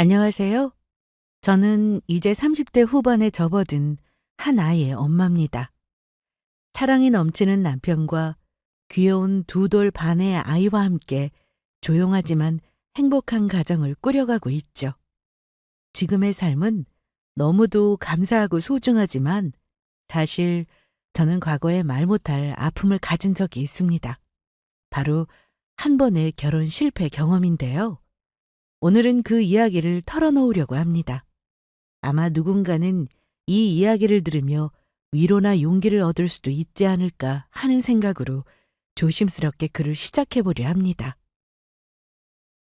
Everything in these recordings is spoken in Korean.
안녕하세요. 저는 이제 30대 후반에 접어든 한 아이의 엄마입니다. 사랑이 넘치는 남편과 귀여운 두 돌 반의 아이와 함께 조용하지만 행복한 가정을 꾸려가고 있죠. 지금의 삶은 너무도 감사하고 소중하지만 사실 저는 과거에 말 못할 아픔을 가진 적이 있습니다. 바로 한 번의 결혼 실패 경험인데요. 오늘은 그 이야기를 털어놓으려고 합니다. 아마 누군가는 이 이야기를 들으며 위로나 용기를 얻을 수도 있지 않을까 하는 생각으로 조심스럽게 글을 시작해보려 합니다.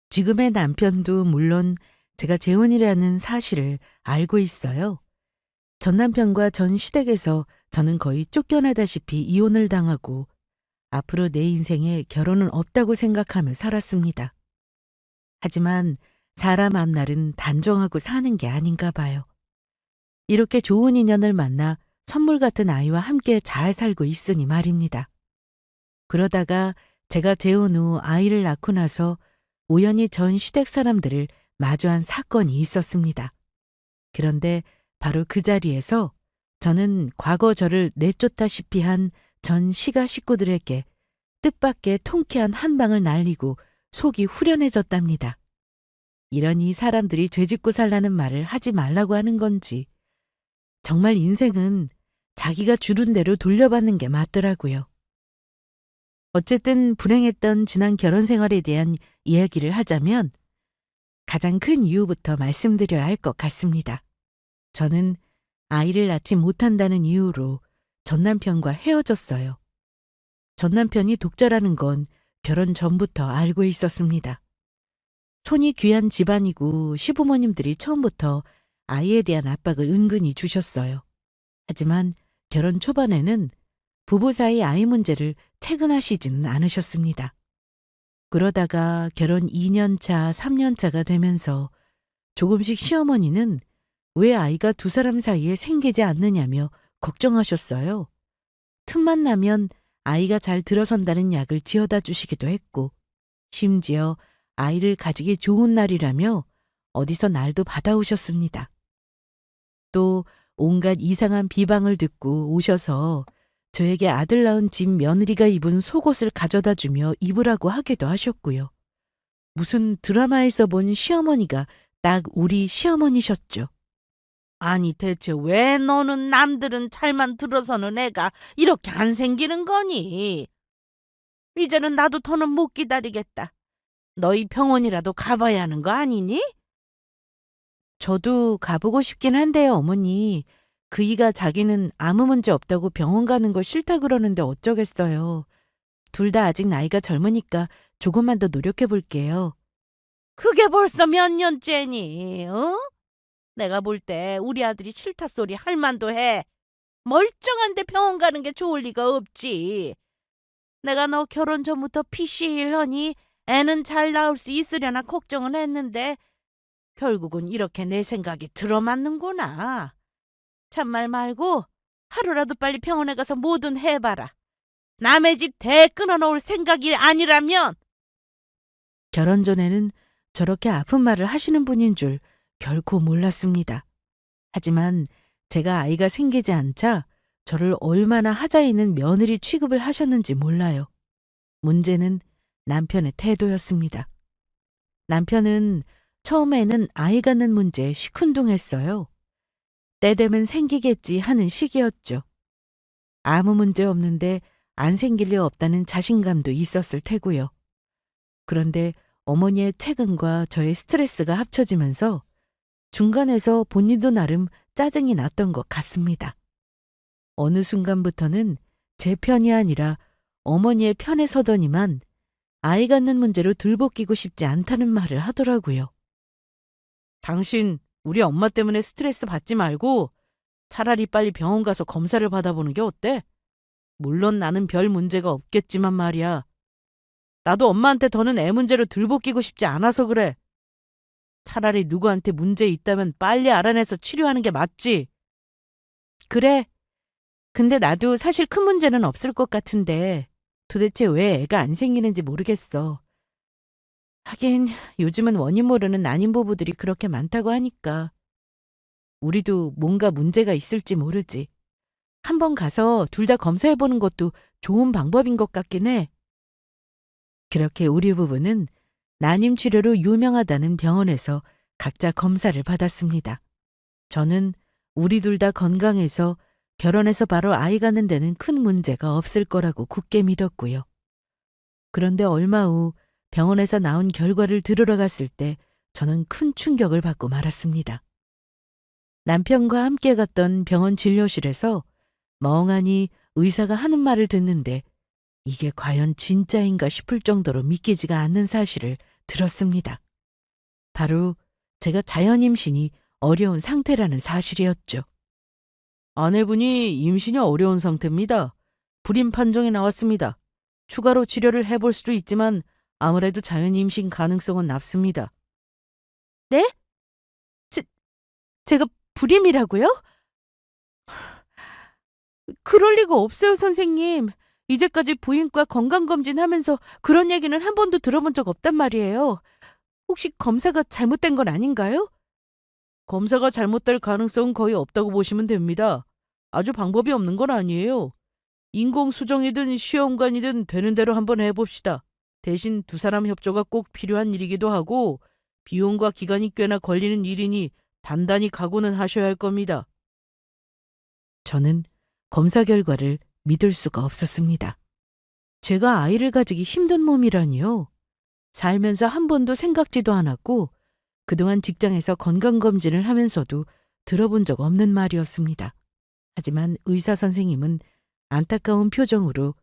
지금의 남편도 물론 제가 재혼이라는 사실을 알고 있어요. 전 남편과 전 시댁에서 저는 거의 쫓겨나다시피 이혼을 당하고 앞으로 내 인생에 결혼은 없다고 생각하며 살았습니다. 하지만 사람 앞날은 단정하고 사는 게 아닌가 봐요. 이렇게 좋은 인연을 만나 선물 같은 아이와 함께 잘 살고 있으니 말입니다. 그러다가 제가 재혼 후 아이를 낳고 나서 우연히 전 시댁 사람들을 마주한 사건이 있었습니다. 그런데 바로 그 자리에서 저는 과거 저를 내쫓다시피 한 전 시가 식구들에게 뜻밖의 통쾌한 한 방을 날리고 속이 후련해졌답니다. 이러니 사람들이 죄짓고 살라는 말을 하지 말라고 하는 건지 정말 인생은 자기가 주른 대로 돌려받는 게 맞더라고요. 어쨌든 불행했던 지난 결혼 생활에 대한 이야기를 하자면 가장 큰 이유부터 말씀드려야 할 것 같습니다. 저는 아이를 낳지 못한다는 이유로 전 남편과 헤어졌어요. 전 남편이 독자라는 건 결혼 전부터 알고 있었습니다. 손이 귀한 집안이고 시부모님들이 처음부터 아이에 대한 압박을 은근히 주셨어요. 하지만 결혼 초반에는 부부 사이 아이 문제를 체근하시지는 않으셨습니다. 그러다가 결혼 2년 차, 3년 차가 되면서 조금씩 시어머니는 왜 아이가 두 사람 사이에 생기지 않느냐며 걱정하셨어요. 틈만 나면 아이가 잘 들어선다는 약을 지어다 주시기도 했고 심지어 아이를 가지기 좋은 날이라며 어디서 날도 받아오셨습니다. 또 온갖 이상한 비방을 듣고 오셔서 저에게 아들 낳은 집 며느리가 입은 속옷을 가져다 주며 입으라고 하기도 하셨고요. 무슨 드라마에서 본 시어머니가 딱 우리 시어머니셨죠. 아니 대체 왜 너는 남들은 잘만 들어서는 애가 이렇게 안 생기는 거니? 이제는 나도 더는 못 기다리겠다. 너희 병원이라도 가봐야 하는 거 아니니? 저도 가보고 싶긴 한데요, 어머니. 그이가 자기는 아무 문제 없다고 병원 가는 거 싫다 그러는데 어쩌겠어요. 둘 다 아직 나이가 젊으니까 조금만 더 노력해 볼게요. 그게 벌써 몇 년째니? 어? 내가 볼 때 우리 아들이 싫다 소리 할 만도 해. 멀쩡한데 병원 가는 게 좋을 리가 없지. 내가 너 결혼 전부터 피시일하니 애는 잘 낳을 수 있으려나 걱정은 했는데 결국은 이렇게 내 생각이 들어맞는구나. 참말 말고 하루라도 빨리 병원에 가서 뭐든 해봐라. 남의 집 대 끊어놓을 생각이 아니라면. 결혼 전에는 저렇게 아픈 말을 하시는 분인 줄 결코 몰랐습니다. 하지만 제가 아이가 생기지 않자 저를 얼마나 하자 있는 며느리 취급을 하셨는지 몰라요. 문제는 남편의 태도였습니다. 남편은 처음에는 아이 갖는 문제에 시큰둥했어요. 때 되면 생기겠지 하는 시기였죠. 아무 문제 없는데 안 생길 리 없다는 자신감도 있었을 테고요. 그런데 어머니의 체근과 저의 스트레스가 합쳐지면서 중간에서 본인도 나름 짜증이 났던 것 같습니다. 어느 순간부터는 제 편이 아니라 어머니의 편에 서더니만 아이 갖는 문제로 들볶이고 싶지 않다는 말을 하더라고요. 당신 우리 엄마 때문에 스트레스 받지 말고 차라리 빨리 병원 가서 검사를 받아보는 게 어때? 물론 나는 별 문제가 없겠지만 말이야. 나도 엄마한테 더는 애 문제로 들볶이고 싶지 않아서 그래. 차라리 누구한테 문제 있다면 빨리 알아내서 치료하는 게 맞지. 그래. 근데 나도 사실 큰 문제는 없을 것 같은데 도대체 왜 애가 안 생기는지 모르겠어. 하긴 요즘은 원인 모르는 난임 부부들이 그렇게 많다고 하니까 우리도 뭔가 문제가 있을지 모르지. 한번 가서 둘 다 검사해보는 것도 좋은 방법인 것 같긴 해. 그렇게 우리 부부는 난임 치료로 유명하다는 병원에서 각자 검사를 받았습니다. 저는 우리 둘 다 건강해서 결혼해서 바로 아이 갖는 데는 큰 문제가 없을 거라고 굳게 믿었고요. 그런데 얼마 후 병원에서 나온 결과를 들으러 갔을 때 저는 큰 충격을 받고 말았습니다. 남편과 함께 갔던 병원 진료실에서 멍하니 의사가 하는 말을 듣는데 이게 과연 진짜인가 싶을 정도로 믿기지가 않는 사실을 들었습니다. 바로 제가 자연 임신이 어려운 상태라는 사실이었죠. 아내분이 임신이 어려운 상태입니다. 불임 판정이 나왔습니다. 추가로 치료를 해볼 수도 있지만 아무래도 자연 임신 가능성은 낮습니다. 네? 제가 불임이라고요? 그럴 리가 없어요, 선생님. 이제까지 부인과 건강검진 하면서 그런 얘기는 한 번도 들어본 적 없단 말이에요. 혹시 검사가 잘못된 건 아닌가요? 검사가 잘못될 가능성은 거의 없다고 보시면 됩니다. 아주 방법이 없는 건 아니에요. 인공수정이든 시험관이든 되는 대로 한번 해봅시다. 대신 두 사람 협조가 꼭 필요한 일이기도 하고 비용과 기간이 꽤나 걸리는 일이니 단단히 각오는 하셔야 할 겁니다. 저는 검사 결과를 믿을 수가 없었습니다. 제가 아이를 가지기 힘든 몸이라니요. 살면서 한 번도 생각지도 않았고 그동안 직장에서 건강검진을 하면서도 들어본 적 없는 말이었습니다. 하지만 의사 선생님은 안타까운 표정으로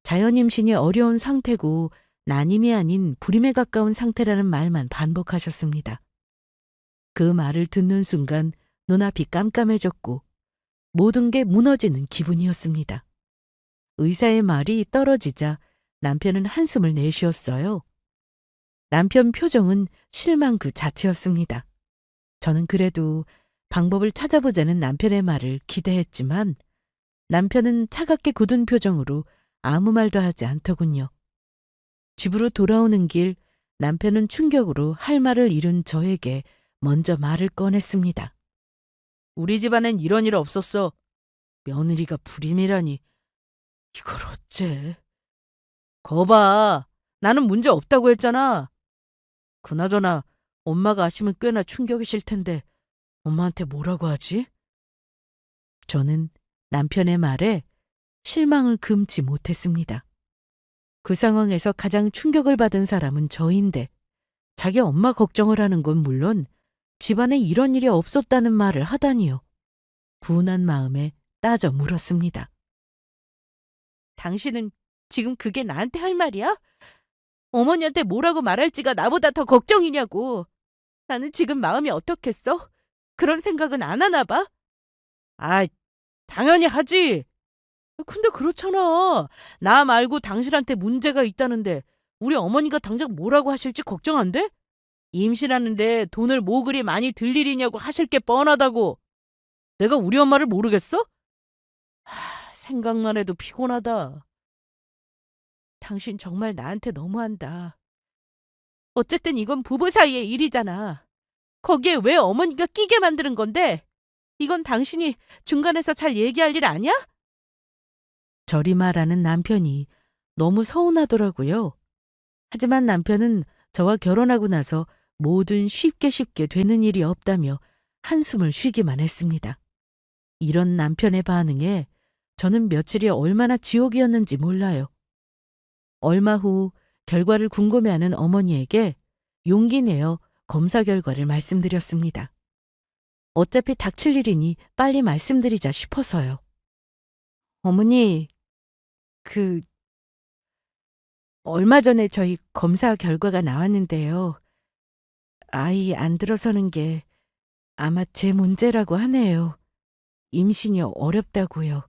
자연 임신이 어려운 상태고 난임이 아닌 불임에 가까운 상태라는 말만 반복하셨습니다. 그 말을 듣는 순간 눈앞이 깜깜해졌고 모든 게 무너지는 기분이었습니다. 의사의 말이 떨어지자 남편은 한숨을 내쉬었어요. 남편 표정은 실망 그 자체였습니다. 저는 그래도 방법을 찾아보자는 남편의 말을 기대했지만 남편은 차갑게 굳은 표정으로 아무 말도 하지 않더군요. 집으로 돌아오는 길 남편은 충격으로 할 말을 잃은 저에게 먼저 말을 꺼냈습니다. 우리 집안엔 이런 일 없었어. 며느리가 불임이라니. 이걸 어째. 거봐. 나는 문제 없다고 했잖아. 그나저나 엄마가 아시면 꽤나 충격이실 텐데 엄마한테 뭐라고 하지? 저는 남편의 말에 실망을 금치 못했습니다. 그 상황에서 가장 충격을 받은 사람은 저인데 자기 엄마 걱정을 하는 건 물론 집안에 이런 일이 없었다는 말을 하다니요. 분한 마음에 따져 물었습니다. 당신은 지금 그게 나한테 할 말이야? 어머니한테 뭐라고 말할지가 나보다 더 걱정이냐고. 나는 지금 마음이 어떻겠어? 그런 생각은 안 하나 봐? 아, 당연히 하지. 근데 그렇잖아. 나 말고 당신한테 문제가 있다는데 우리 어머니가 당장 뭐라고 하실지 걱정 안 돼? 임신하는데 돈을 뭐 그리 많이 들 일이냐고 하실 게 뻔하다고. 내가 우리 엄마를 모르겠어? 생각만 해도 피곤하다. 당신 정말 나한테 너무한다. 어쨌든 이건 부부 사이의 일이잖아. 거기에 왜 어머니가 끼게 만드는 건데? 이건 당신이 중간에서 잘 얘기할 일 아니야? 저리 말하는 남편이 너무 서운하더라고요. 하지만 남편은 저와 결혼하고 나서 뭐든 쉽게 되는 일이 없다며 한숨을 쉬기만 했습니다. 이런 남편의 반응에 저는 며칠이 얼마나 지옥이었는지 몰라요. 얼마 후 결과를 궁금해하는 어머니에게 용기 내어 검사 결과를 말씀드렸습니다. 어차피 닥칠 일이니 빨리 말씀드리자 싶어서요. 어머니, 얼마 전에 저희 검사 결과가 나왔는데요. 아이 안 들어서는 게 아마 제 문제라고 하네요. 임신이 어렵다고요.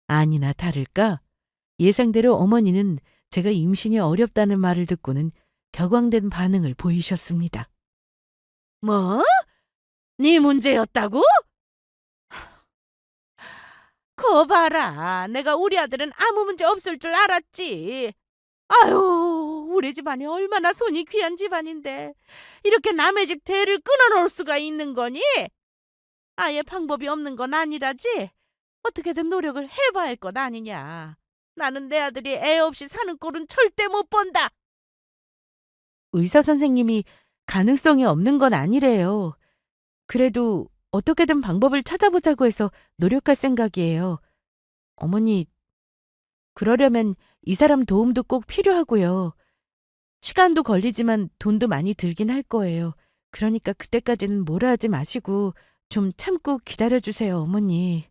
아니나 다를까 예상대로 어머니는 제가 임신이 어렵다는 말을 듣고는 격앙된 반응을 보이셨습니다. 뭐? 네 문제였다고? 거 봐라. 내가 우리 아들은 아무 문제 없을 줄 알았지. 아유, 우리 집안이 얼마나 손이 귀한 집안인데 이렇게 남의 집 대를 끊어놓을 수가 있는 거니? 아예 방법이 없는 건 아니라지. 어떻게든 노력을 해봐야 할 것 아니냐. 나는 내 아들이 애 없이 사는 꼴은 절대 못 본다. 의사 선생님이 가능성이 없는 건 아니래요. 그래도 어떻게든 방법을 찾아보자고 해서 노력할 생각이에요. 어머니, 그러려면 이 사람 도움도 꼭 필요하고요. 시간도 걸리지만 돈도 많이 들긴 할 거예요. 그러니까 그때까지는 뭐라 하지 마시고 좀 참고 기다려주세요, 어머니.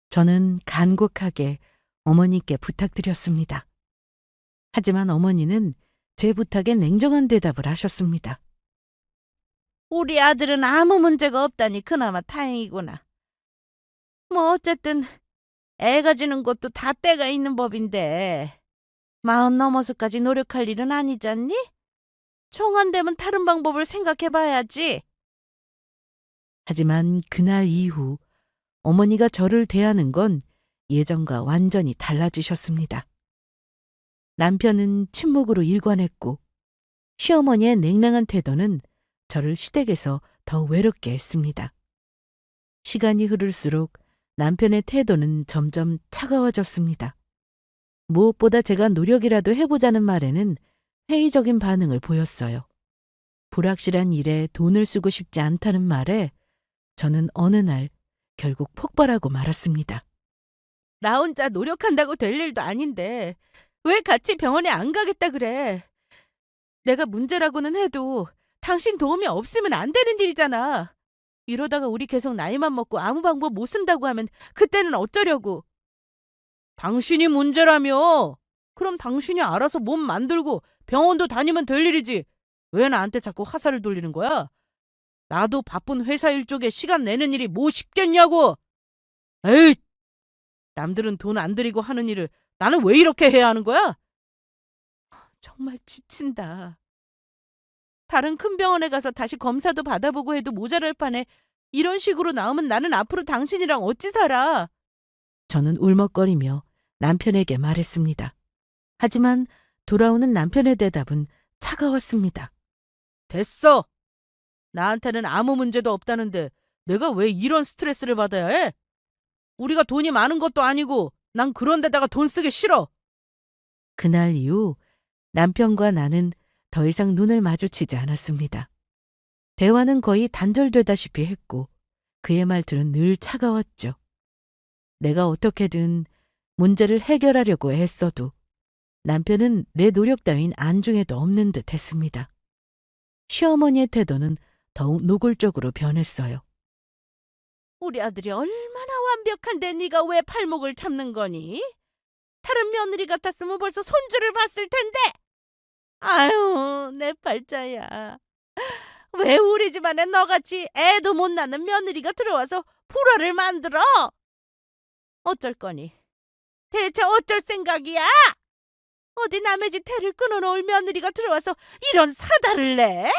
저는 간곡하게 어머니께 부탁드렸습니다. 하지만 어머니는 제 부탁에 냉정한 대답을 하셨습니다. 우리 아들은 아무 문제가 없다니 그나마 다행이구나. 뭐 어쨌든 애 가지는 것도 다 때가 있는 법인데 40 넘어서까지 노력할 일은 아니잖니? 총 안 되면 다른 방법을 생각해봐야지. 하지만 그날 이후 어머니가 저를 대하는 건 예전과 완전히 달라지셨습니다. 남편은 침묵으로 일관했고 시어머니의 냉랭한 태도는 저를 시댁에서 더 외롭게 했습니다. 시간이 흐를수록 남편의 태도는 점점 차가워졌습니다. 무엇보다 제가 노력이라도 해보자는 말에는 회의적인 반응을 보였어요. 불확실한 일에 돈을 쓰고 싶지 않다는 말에 저는 어느 날 결국 폭발하고 말았습니다. 나 혼자 노력한다고 될 일도 아닌데 왜 같이 병원에 안 가겠다 그래? 내가 문제라고는 해도 당신 도움이 없으면 안 되는 일이잖아. 이러다가 우리 계속 나이만 먹고 아무 방법 못 쓴다고 하면 그때는 어쩌려고? 당신이 문제라며? 그럼 당신이 알아서 몸 만들고 병원도 다니면 될 일이지. 왜 나한테 자꾸 화살을 돌리는 거야? 나도 바쁜 회사 일 쪽에 시간 내는 일이 뭐 쉽겠냐고. 에이! 남들은 돈 안 들이고 하는 일을 나는 왜 이렇게 해야 하는 거야? 정말 지친다. 다른 큰 병원에 가서 다시 검사도 받아보고 해도 모자랄 판에 이런 식으로 나오면 나는 앞으로 당신이랑 어찌 살아? 저는 울먹거리며 남편에게 말했습니다. 하지만 돌아오는 남편의 대답은 차가웠습니다. 됐어. 나한테는 아무 문제도 없다는데 내가 왜 이런 스트레스를 받아야 해? 우리가 돈이 많은 것도 아니고 난 그런 데다가 돈 쓰기 싫어. 그날 이후 남편과 나는 더 이상 눈을 마주치지 않았습니다. 대화는 거의 단절되다시피 했고 그의 말투는 늘 차가웠죠. 내가 어떻게든 문제를 해결하려고 애써도 남편은 내 노력 따윈 안중에도 없는 듯 했습니다. 시어머니의 태도는 더욱 노골적으로 변했어요. 우리 아들이 얼마나 완벽한데 네가 왜 팔목을 잡는 거니? 다른 며느리 같았으면 벌써 손주를 봤을 텐데. 아유, 내 팔자야. 왜 우리 집안에 너같이 애도 못 낳는 며느리가 들어와서 불화를 만들어? 어쩔 거니? 대체 어쩔 생각이야? 어디 남의 집 대를 끊어놓을 며느리가 들어와서 이런 사달을 내?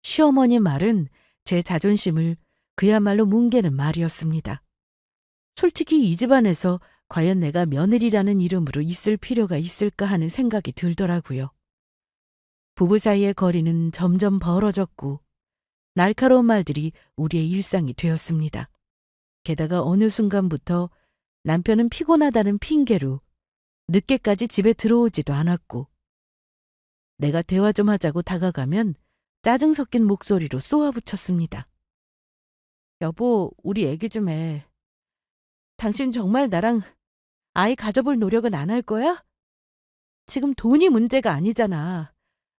시어머니 말은 제 자존심을 그야말로 뭉개는 말이었습니다. 솔직히 이 집안에서 과연 내가 며느리라는 이름으로 있을 필요가 있을까 하는 생각이 들더라고요. 부부 사이의 거리는 점점 벌어졌고 날카로운 말들이 우리의 일상이 되었습니다. 게다가 어느 순간부터 남편은 피곤하다는 핑계로 늦게까지 집에 들어오지도 않았고 내가 대화 좀 하자고 다가가면 짜증 섞인 목소리로 쏘아붙였습니다. 여보, 우리 얘기 좀 해. 당신 정말 나랑 아이 가져볼 노력은 안 할 거야? 지금 돈이 문제가 아니잖아.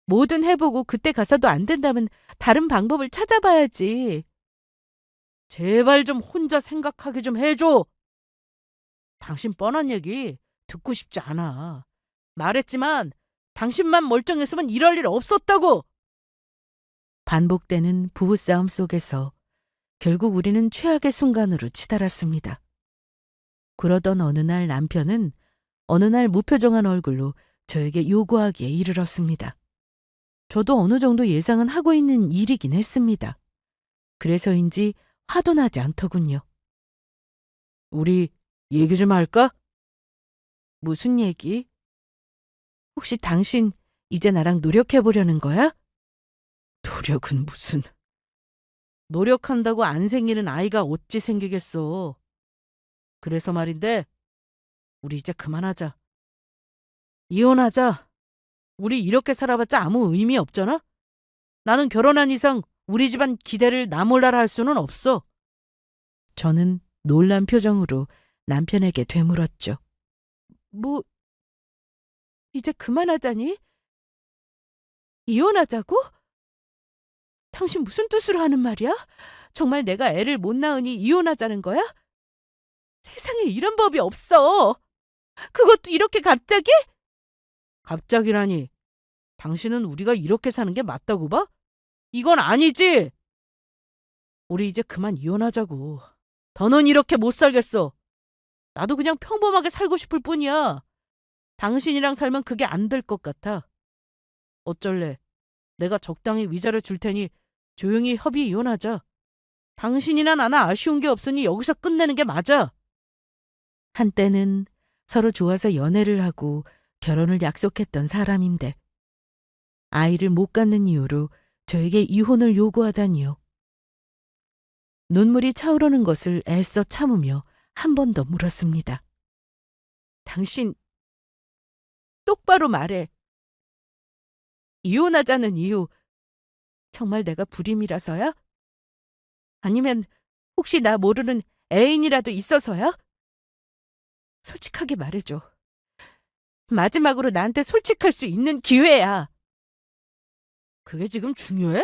뭐든 해보고 그때 가서도 안 된다면 다른 방법을 찾아봐야지. 제발 좀 혼자 생각하게 좀 해줘. 당신 뻔한 얘기 듣고 싶지 않아. 말했지만 당신만 멀쩡했으면 이럴 일 없었다고. 반복되는 부부싸움 속에서 결국 우리는 최악의 순간으로 치달았습니다. 그러던 어느 날 남편은 어느 날 무표정한 얼굴로 저에게 요구하기에 이르렀습니다. 저도 어느 정도 예상은 하고 있는 일이긴 했습니다. 그래서인지 화도 나지 않더군요. 우리 얘기 좀 할까? 무슨 얘기? 혹시 당신 이제 나랑 노력해보려는 거야? 노력은 무슨. 노력한다고 안 생기는 아이가 어찌 생기겠어. 그래서 말인데, 우리 이제 그만하자. 이혼하자. 우리 이렇게 살아봤자 아무 의미 없잖아? 나는 결혼한 이상 우리 집안 기대를 나 몰라라 할 수는 없어. 저는 놀란 표정으로 남편에게 되물었죠. 뭐, 이제 그만하자니? 이혼하자고? 당신 무슨 뜻으로 하는 말이야? 정말 내가 애를 못 낳으니 이혼하자는 거야? 세상에 이런 법이 없어. 그것도 이렇게 갑자기? 갑자기라니. 당신은 우리가 이렇게 사는 게 맞다고 봐? 이건 아니지. 우리 이제 그만 이혼하자고. 더는 이렇게 못 살겠어. 나도 그냥 평범하게 살고 싶을 뿐이야. 당신이랑 살면 그게 안 될 것 같아. 어쩔래? 내가 적당히 위자료 줄 테니 조용히 협의 이혼하자. 당신이나 나나 아쉬운 게 없으니 여기서 끝내는 게 맞아. 한때는 서로 좋아서 연애를 하고 결혼을 약속했던 사람인데 아이를 못 갖는 이유로 저에게 이혼을 요구하다니요. 눈물이 차오르는 것을 애써 참으며 한 번 더 물었습니다. 당신 똑바로 말해. 이혼하자는 이유 정말 내가 불임이라서야? 아니면 혹시 나 모르는 애인이라도 있어서야? 솔직하게 말해줘. 마지막으로 나한테 솔직할 수 있는 기회야. 그게 지금 중요해?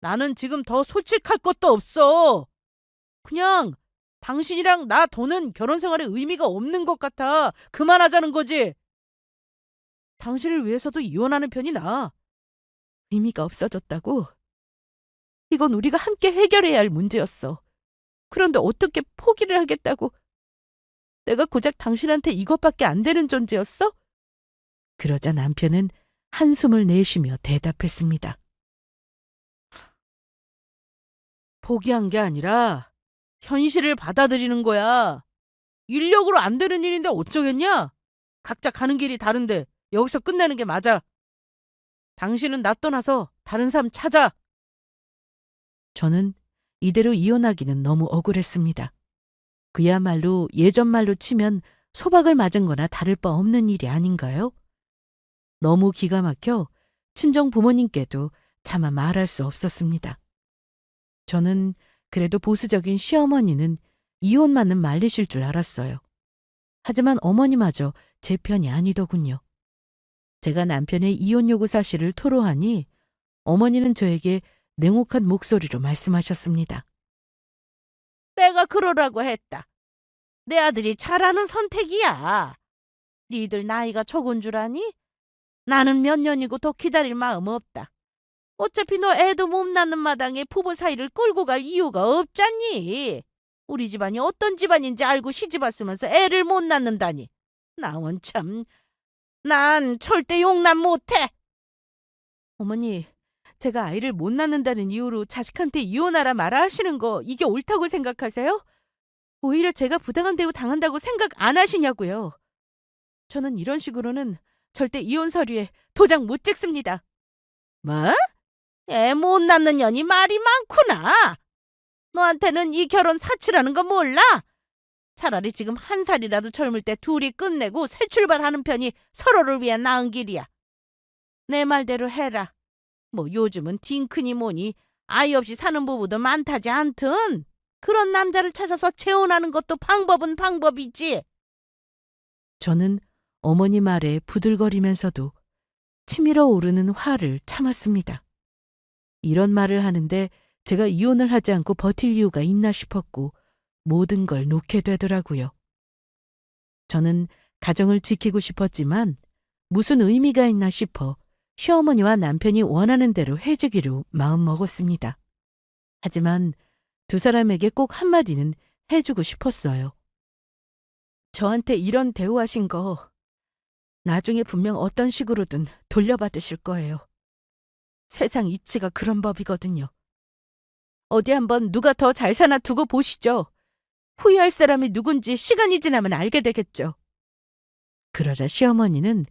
나는 지금 더 솔직할 것도 없어. 그냥 당신이랑 나 더는 결혼 생활에 의미가 없는 것 같아. 그만하자는 거지. 당신을 위해서도 이혼하는 편이 나아. 의미가 없어졌다고? 이건 우리가 함께 해결해야 할 문제였어. 그런데 어떻게 포기를 하겠다고? 내가 고작 당신한테 이것밖에 안 되는 존재였어? 그러자 남편은 한숨을 내쉬며 대답했습니다. 포기한 게 아니라 현실을 받아들이는 거야. 인력으로 안 되는 일인데 어쩌겠냐? 각자 가는 길이 다른데 여기서 끝내는 게 맞아. 당신은 나 떠나서 다른 사람 찾아. 저는 이대로 이혼하기는 너무 억울했습니다. 그야말로 예전 말로 치면 소박을 맞은 거나 다를 바 없는 일이 아닌가요? 너무 기가 막혀 친정 부모님께도 차마 말할 수 없었습니다. 저는 그래도 보수적인 시어머니는 이혼만은 말리실 줄 알았어요. 하지만 어머니마저 제 편이 아니더군요. 제가 남편의 이혼 요구 사실을 토로하니 어머니는 저에게 냉혹한 목소리로 말씀하셨습니다. 내가 그러라고 했다. 내 아들이 잘하는 선택이야. 니들 나이가 적은 줄 아니? 나는 몇 년이고 더 기다릴 마음 없다. 어차피 너 애도 못 낳는 마당에 부부 사이를 끌고 갈 이유가 없잖니. 우리 집안이 어떤 집안인지 알고 시집 왔으면서 애를 못 낳는다니. 나원 참, 난 절대 용납 못해. 어머니, 제가 아이를 못 낳는다는 이유로 자식한테 이혼하라 마라 하시는 거 이게 옳다고 생각하세요? 오히려 제가 부당한 대우 당한다고 생각 안 하시냐고요. 저는 이런 식으로는 절대 이혼 서류에 도장 못 찍습니다. 뭐? 애 못 낳는 년이 말이 많구나. 너한테는 이 결혼 사치라는 거 몰라? 차라리 지금 한 살이라도 젊을 때 둘이 끝내고 새 출발하는 편이 서로를 위한 나은 길이야. 내 말대로 해라. 뭐 요즘은 딩크니 뭐니 아이 없이 사는 부부도 많다지 않든 그런 남자를 찾아서 재혼하는 것도 방법은 방법이지. 저는 어머니 말에 부들거리면서도 치밀어 오르는 화를 참았습니다. 이런 말을 하는데 제가 이혼을 하지 않고 버틸 이유가 있나 싶었고 모든 걸 놓게 되더라고요. 저는 가정을 지키고 싶었지만 무슨 의미가 있나 싶어 시어머니와 남편이 원하는 대로 해주기로 마음먹었습니다. 하지만 두 사람에게 꼭 한마디는 해주고 싶었어요. 저한테 이런 대우하신 거 나중에 분명 어떤 식으로든 돌려받으실 거예요. 세상 이치가 그런 법이거든요. 어디 한번 누가 더 잘 사나 두고 보시죠. 후회할 사람이 누군지 시간이 지나면 알게 되겠죠. 그러자 시어머니는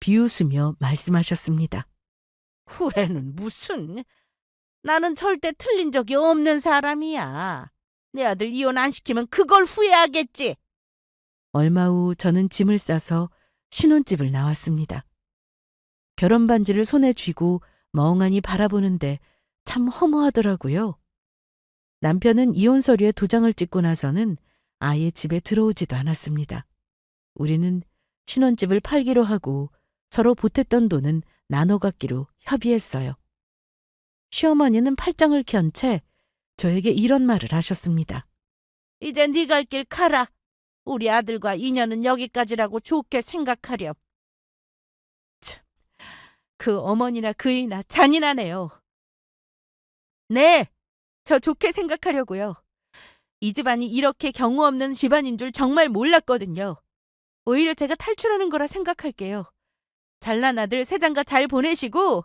비웃으며 말씀하셨습니다. 후회는 무슨? 나는 절대 틀린 적이 없는 사람이야. 내 아들 이혼 안 시키면 그걸 후회하겠지. 얼마 후 저는 짐을 싸서 신혼집을 나왔습니다. 결혼 반지를 손에 쥐고 멍하니 바라보는데 참 허무하더라고요. 남편은 이혼 서류에 도장을 찍고 나서는 아예 집에 들어오지도 않았습니다. 우리는 신혼집을 팔기로 하고 서로 보탰던 돈은 나눠 갖기로 협의했어요. 시어머니는 팔짱을 켠 채 저에게 이런 말을 하셨습니다. 이제 네 갈 길 가라. 우리 아들과 인연은 여기까지라고 좋게 생각하렴. 그 어머니나 그이나 잔인하네요. 네, 저 좋게 생각하려고요. 이 집안이 이렇게 경우 없는 집안인 줄 정말 몰랐거든요. 오히려 제가 탈출하는 거라 생각할게요. 잘난 아들 새장가 잘 보내시고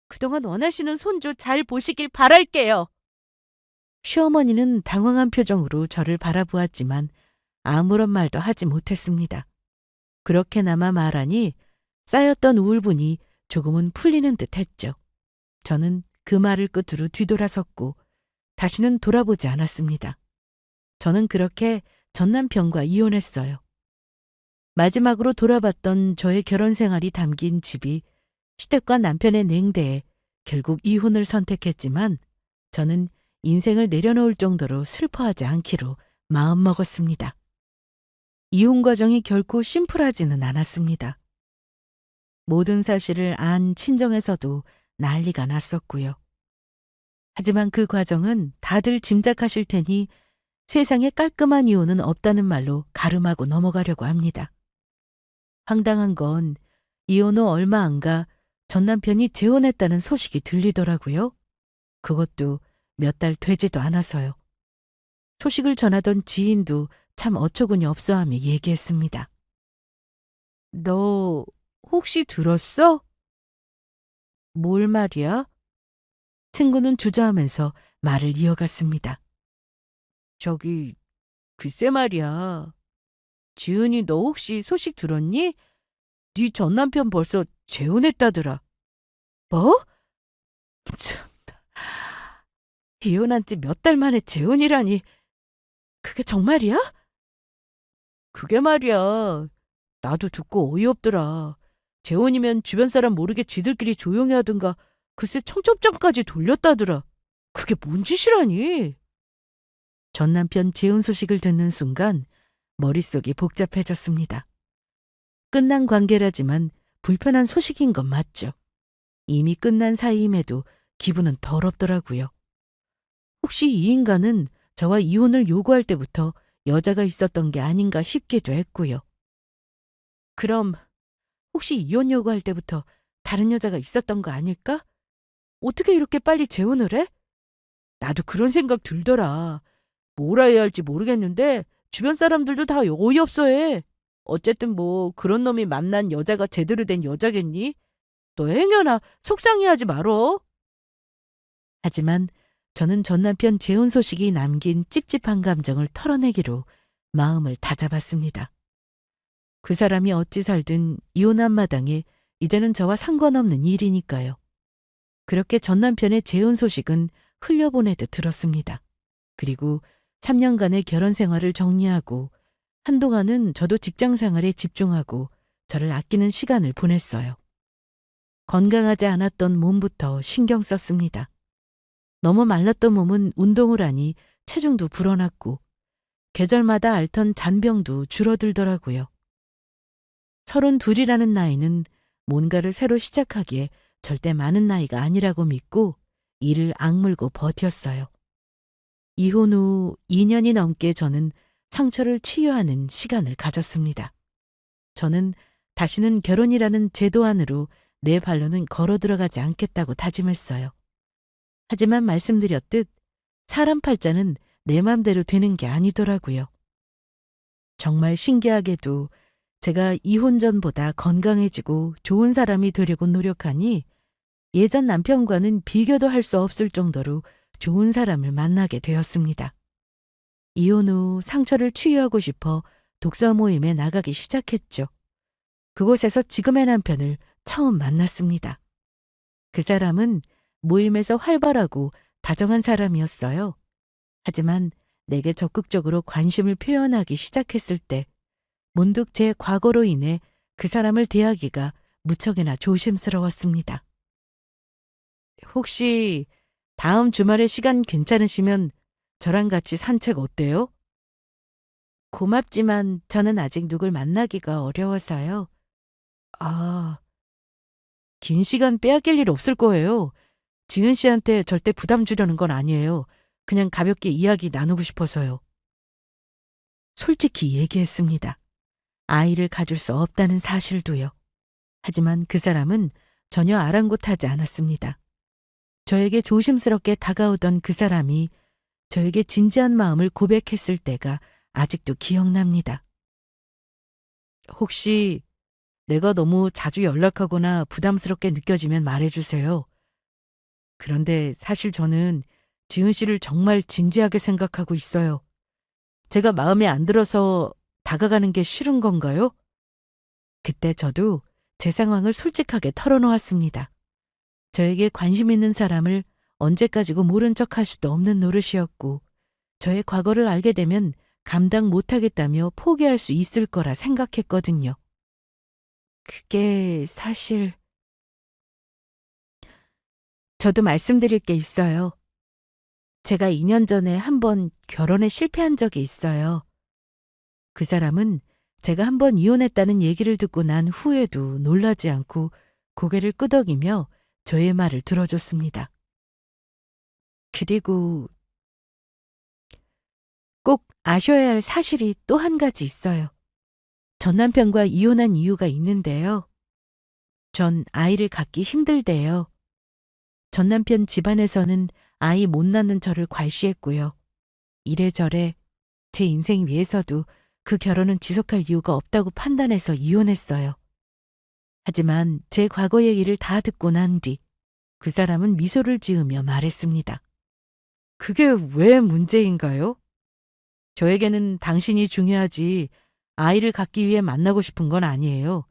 그동안 원하시는 손주 잘 보시길 바랄게요. 시어머니는 당황한 표정으로 저를 바라보았지만 아무런 말도 하지 못했습니다. 그렇게나마 말하니 쌓였던 우울분이 조금은 풀리는 듯 했죠. 저는 그 말을 끝으로 뒤돌아섰고 다시는 돌아보지 않았습니다. 저는 그렇게 전 남편과 이혼했어요. 마지막으로 돌아봤던 저의 결혼 생활이 담긴 집이 시댁과 남편의 냉대에 결국 이혼을 선택했지만 저는 인생을 내려놓을 정도로 슬퍼하지 않기로 마음먹었습니다. 이혼 과정이 결코 심플하지는 않았습니다. 모든 사실을 안 친정에서도 난리가 났었고요. 하지만 그 과정은 다들 짐작하실 테니 세상에 깔끔한 이혼은 없다는 말로 가름하고 넘어가려고 합니다. 황당한 건 이혼 후 얼마 안 가 전 남편이 재혼했다는 소식이 들리더라고요. 그것도 몇 달 되지도 않아서요. 소식을 전하던 지인도 참 어처구니 없어하며 얘기했습니다. 너 혹시 들었어? 뭘 말이야? 친구는 주저하면서 말을 이어갔습니다. 저기, 글쎄 말이야. 지은이 너 혹시 소식 들었니? 네 전 남편 벌써 재혼했다더라. 뭐? 참, 이혼한 지 몇 달 만에 재혼이라니. 그게 정말이야? 그게 말이야. 나도 듣고 어이없더라. 재혼이면 주변 사람 모르게 쥐들끼리 조용히 하든가 글쎄 청첩장까지 돌렸다더라. 그게 뭔 짓이라니? 전 남편 재혼 소식을 듣는 순간 머릿속이 복잡해졌습니다. 끝난 관계라지만 불편한 소식인 건 맞죠. 이미 끝난 사이임에도 기분은 더럽더라고요. 혹시 이 인간은 저와 이혼을 요구할 때부터 여자가 있었던 게 아닌가 싶기도 했고요. 그럼 혹시 이혼 요구할 때부터 다른 여자가 있었던 거 아닐까? 어떻게 이렇게 빨리 재혼을 해? 나도 그런 생각 들더라. 뭐라 해야 할지 모르겠는데 주변 사람들도 다 어이없어해. 어쨌든 뭐 그런 놈이 만난 여자가 제대로 된 여자겠니? 너 행여나 속상해하지 말어. 하지만 저는 전 남편 재혼 소식이 남긴 찝찝한 감정을 털어내기로 마음을 다잡았습니다. 그 사람이 어찌 살든 이혼한 마당에 이제는 저와 상관없는 일이니까요. 그렇게 전 남편의 재혼 소식은 흘려보내듯 들었습니다. 그리고 3년간의 결혼 생활을 정리하고 한동안은 저도 직장 생활에 집중하고 저를 아끼는 시간을 보냈어요. 건강하지 않았던 몸부터 신경 썼습니다. 너무 말랐던 몸은 운동을 하니 체중도 불어났고 계절마다 앓던 잔병도 줄어들더라고요. 32이라는 나이는 뭔가를 새로 시작하기에 절대 많은 나이가 아니라고 믿고 이를 악물고 버텼어요. 이혼 후 2년이 넘게 저는 상처를 치유하는 시간을 가졌습니다. 저는 다시는 결혼이라는 제도 안으로 내 발로는 걸어 들어가지 않겠다고 다짐했어요. 하지만 말씀드렸듯 사람 팔자는 내 맘대로 되는 게 아니더라고요. 정말 신기하게도 제가 이혼 전보다 건강해지고 좋은 사람이 되려고 노력하니 예전 남편과는 비교도 할 수 없을 정도로 좋은 사람을 만나게 되었습니다. 이혼 후 상처를 치유하고 싶어 독서 모임에 나가기 시작했죠. 그곳에서 지금의 남편을 처음 만났습니다. 그 사람은 모임에서 활발하고 다정한 사람이었어요. 하지만 내게 적극적으로 관심을 표현하기 시작했을 때 문득 제 과거로 인해 그 사람을 대하기가 무척이나 조심스러웠습니다. 혹시 다음 주말에 시간 괜찮으시면 저랑 같이 산책 어때요? 고맙지만 저는 아직 누굴 만나기가 어려워서요. 아, 긴 시간 빼앗길 일 없을 거예요. 지은 씨한테 절대 부담 주려는 건 아니에요. 그냥 가볍게 이야기 나누고 싶어서요. 솔직히 얘기했습니다. 아이를 가질 수 없다는 사실도요. 하지만 그 사람은 전혀 아랑곳하지 않았습니다. 저에게 조심스럽게 다가오던 그 사람이 저에게 진지한 마음을 고백했을 때가 아직도 기억납니다. 혹시 내가 너무 자주 연락하거나 부담스럽게 느껴지면 말해주세요. 그런데 사실 저는 지은 씨를 정말 진지하게 생각하고 있어요. 제가 마음에 안 들어서 다가가는 게 싫은 건가요? 그때 저도 제 상황을 솔직하게 털어놓았습니다. 저에게 관심 있는 사람을 언제까지고 모른 척할 수도 없는 노릇이었고 저의 과거를 알게 되면 감당 못하겠다며 포기할 수 있을 거라 생각했거든요. 그게 사실 저도 말씀드릴 게 있어요. 제가 2년 전에 한 번 결혼에 실패한 적이 있어요. 그 사람은 제가 한 번 이혼했다는 얘기를 듣고 난 후에도 놀라지 않고 고개를 끄덕이며 저의 말을 들어줬습니다. 그리고 꼭 아셔야 할 사실이 또 한 가지 있어요. 전 남편과 이혼한 이유가 있는데요. 전 아이를 갖기 힘들대요. 전 남편 집안에서는 아이 못 낳는 저를 괄시했고요. 이래저래 제 인생 위해서도 그 결혼은 지속할 이유가 없다고 판단해서 이혼했어요. 하지만 제 과거 얘기를 다 듣고 난 뒤 그 사람은 미소를 지으며 말했습니다. 그게 왜 문제인가요? 저에게는 당신이 중요하지 아이를 갖기 위해 만나고 싶은 건 아니에요.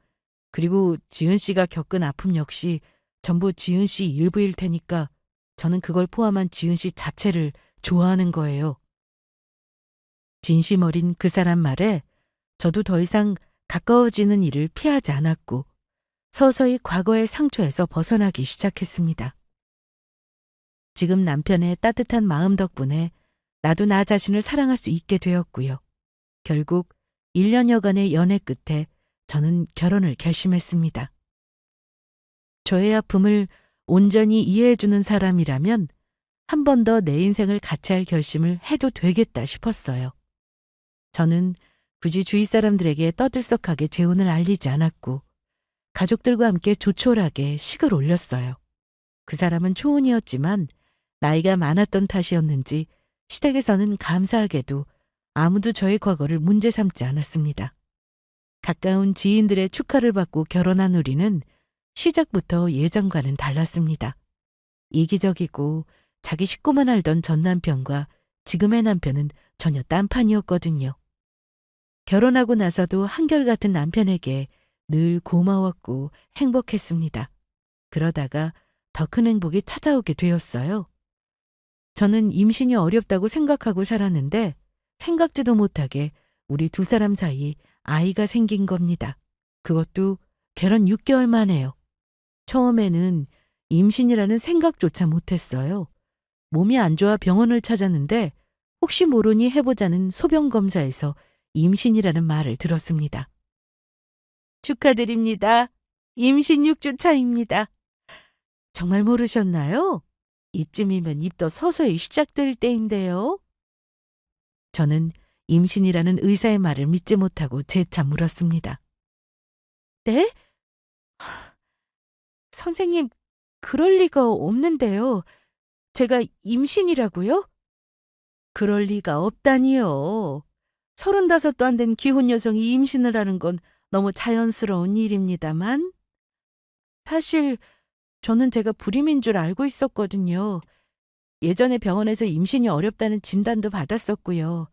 그리고 지은 씨가 겪은 아픔 역시 전부 지은 씨 일부일 테니까 저는 그걸 포함한 지은 씨 자체를 좋아하는 거예요. 진심 어린 그 사람 말에 저도 더 이상 가까워지는 일을 피하지 않았고 서서히 과거의 상처에서 벗어나기 시작했습니다. 지금 남편의 따뜻한 마음 덕분에 나도 나 자신을 사랑할 수 있게 되었고요. 결국 1년여간의 연애 끝에 저는 결혼을 결심했습니다. 저의 아픔을 온전히 이해해주는 사람이라면 한 번 더 내 인생을 같이 할 결심을 해도 되겠다 싶었어요. 저는 굳이 주위 사람들에게 떠들썩하게 재혼을 알리지 않았고 가족들과 함께 조촐하게 식을 올렸어요. 그 사람은 초혼이었지만 나이가 많았던 탓이었는지 시댁에서는 감사하게도 아무도 저의 과거를 문제 삼지 않았습니다. 가까운 지인들의 축하를 받고 결혼한 우리는 시작부터 예전과는 달랐습니다. 이기적이고 자기 식구만 알던 전 남편과 지금의 남편은 전혀 딴판이었거든요. 결혼하고 나서도 한결같은 남편에게 늘 고마웠고 행복했습니다. 그러다가 더 큰 행복이 찾아오게 되었어요. 저는 임신이 어렵다고 생각하고 살았는데 생각지도 못하게 우리 두 사람 사이 아이가 생긴 겁니다. 그것도 결혼 6개월 만에요. 처음에는 임신이라는 생각조차 못했어요. 몸이 안 좋아 병원을 찾았는데 혹시 모르니 해보자는 소변검사에서 임신이라는 말을 들었습니다. 축하드립니다. 임신 6주 차입니다. 정말 모르셨나요? 이쯤이면 입도 서서히 시작될 때인데요. 저는 임신이라는 의사의 말을 믿지 못하고 재차 물었습니다. 네? 선생님, 그럴 리가 없는데요. 제가 임신이라고요? 그럴 리가 없다니요. 35도 안 된 기혼 여성이 임신을 하는 건 너무 자연스러운 일입니다만. 사실 저는 제가 불임인 줄 알고 있었거든요. 예전에 병원에서 임신이 어렵다는 진단도 받았었고요.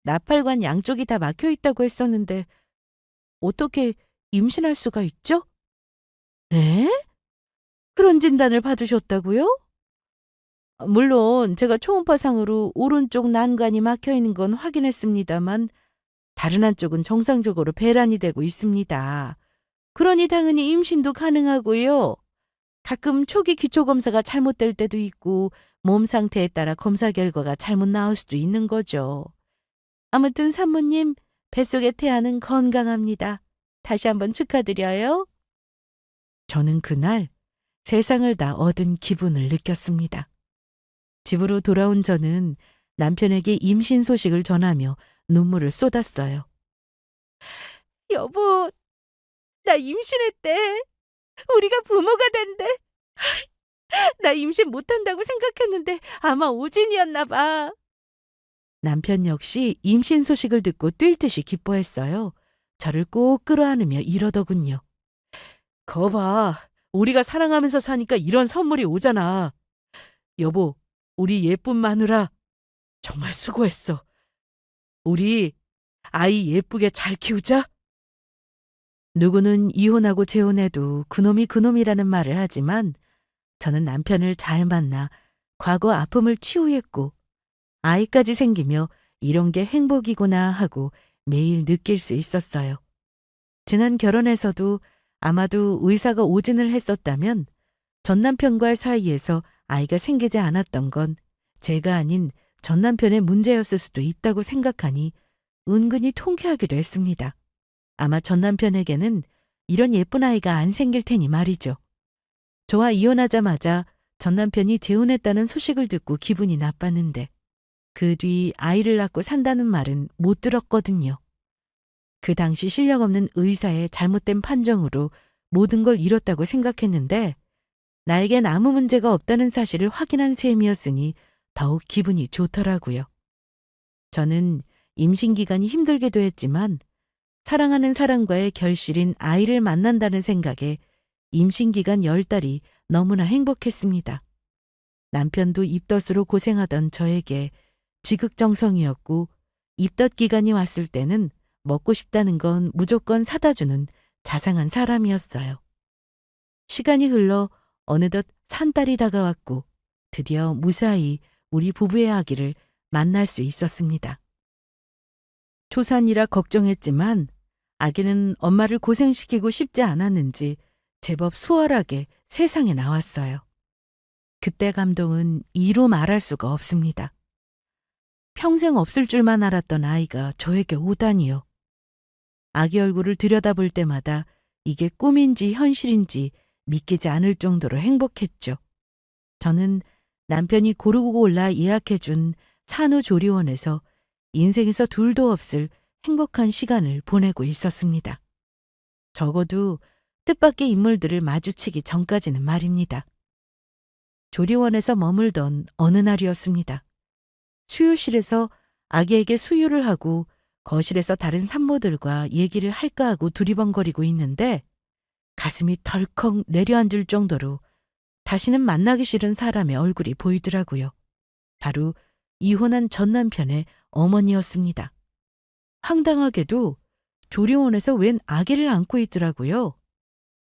나팔관 양쪽이 다 막혀 있다고 했었는데 어떻게 임신할 수가 있죠? 네? 그런 진단을 받으셨다고요? 물론 제가 초음파상으로 오른쪽 난관이 막혀 있는 건 확인했습니다만 다른 한쪽은 정상적으로 배란이 되고 있습니다. 그러니 당연히 임신도 가능하고요. 가끔 초기 기초 검사가 잘못될 때도 있고 몸 상태에 따라 검사 결과가 잘못 나올 수도 있는 거죠. 아무튼 산모님, 뱃속의 태아는 건강합니다. 다시 한번 축하드려요. 저는 그날 세상을 다 얻은 기분을 느꼈습니다. 집으로 돌아온 저는 남편에게 임신 소식을 전하며 눈물을 쏟았어요. 여보, 나 임신했대. 우리가 부모가 된대. 나 임신 못한다고 생각했는데 아마 오진이었나 봐. 남편 역시 임신 소식을 듣고 뛸 듯이 기뻐했어요. 저를 꼭 끌어안으며 이러더군요. 거봐, 우리가 사랑하면서 사니까 이런 선물이 오잖아. 여보, 우리 예쁜 마누라 정말 수고했어. 우리 아이 예쁘게 잘 키우자. 누구는 이혼하고 재혼해도 그놈이 그놈이라는 말을 하지만 저는 남편을 잘 만나 과거 아픔을 치유했고 아이까지 생기며 이런 게 행복이구나 하고 매일 느낄 수 있었어요. 지난 결혼에서도 아마도 의사가 오진을 했었다면 전 남편과의 사이에서 아이가 생기지 않았던 건 제가 아닌 전 남편의 문제였을 수도 있다고 생각하니 은근히 통쾌하기도 했습니다. 아마 전 남편에게는 이런 예쁜 아이가 안 생길 테니 말이죠. 저와 이혼하자마자 전 남편이 재혼했다는 소식을 듣고 기분이 나빴는데 그 뒤 아이를 낳고 산다는 말은 못 들었거든요. 그 당시 실력 없는 의사의 잘못된 판정으로 모든 걸 잃었다고 생각했는데 나에겐 아무 문제가 없다는 사실을 확인한 셈이었으니 더욱 기분이 좋더라고요. 저는 임신 기간이 힘들기도 했지만 사랑하는 사람과의 결실인 아이를 만난다는 생각에 임신 기간 10달이 너무나 행복했습니다. 남편도 입덧으로 고생하던 저에게 지극정성이었고 입덧 기간이 왔을 때는 먹고 싶다는 건 무조건 사다 주는 자상한 사람이었어요. 시간이 흘러 어느덧 산달이 다가왔고 드디어 무사히 우리 부부의 아기를 만날 수 있었습니다. 초산이라 걱정했지만 아기는 엄마를 고생시키고 싶지 않았는지 제법 수월하게 세상에 나왔어요. 그때 감동은 이루 말할 수가 없습니다. 평생 없을 줄만 알았던 아이가 저에게 오다니요. 아기 얼굴을 들여다볼 때마다 이게 꿈인지 현실인지 믿기지 않을 정도로 행복했죠. 저는 남편이 고르고 골라 예약해준 산후조리원에서 인생에서 둘도 없을 행복한 시간을 보내고 있었습니다. 적어도 뜻밖의 인물들을 마주치기 전까지는 말입니다. 조리원에서 머물던 어느 날이었습니다. 수유실에서 아기에게 수유를 하고 거실에서 다른 산모들과 얘기를 할까 하고 두리번거리고 있는데 가슴이 덜컥 내려앉을 정도로 다시는 만나기 싫은 사람의 얼굴이 보이더라고요. 바로 이혼한 전 남편의 어머니였습니다. 황당하게도 조리원에서 웬 아기를 안고 있더라고요.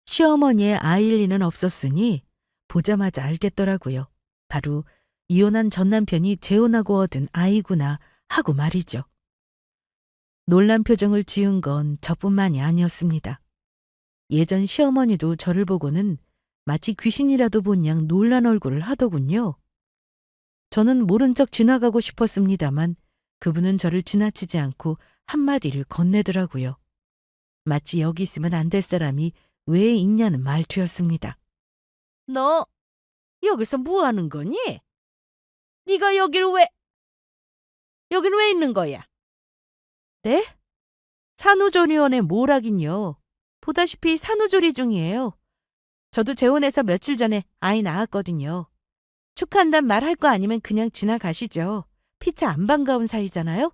시어머니의 아이일 리는 없었으니 보자마자 알겠더라고요. 바로 이혼한 전 남편이 재혼하고 얻은 아이구나 하고 말이죠. 놀란 표정을 지은 건 저뿐만이 아니었습니다. 예전 시어머니도 저를 보고는 마치 귀신이라도 본 양 놀란 얼굴을 하더군요. 저는 모른 척 지나가고 싶었습니다만 그분은 저를 지나치지 않고 한마디를 건네더라고요. 마치 여기 있으면 안 될 사람이 왜 있냐는 말투였습니다. 너 여기서 뭐 하는 거니? 네가 여기는 왜 있는 거야? 네? 산후조리원에 뭘 하긴요. 보다시피 산후조리 중이에요. 저도 재혼해서 며칠 전에 아이 낳았거든요. 축하한단 말 할 거 아니면 그냥 지나가시죠. 피차 안 반가운 사이잖아요.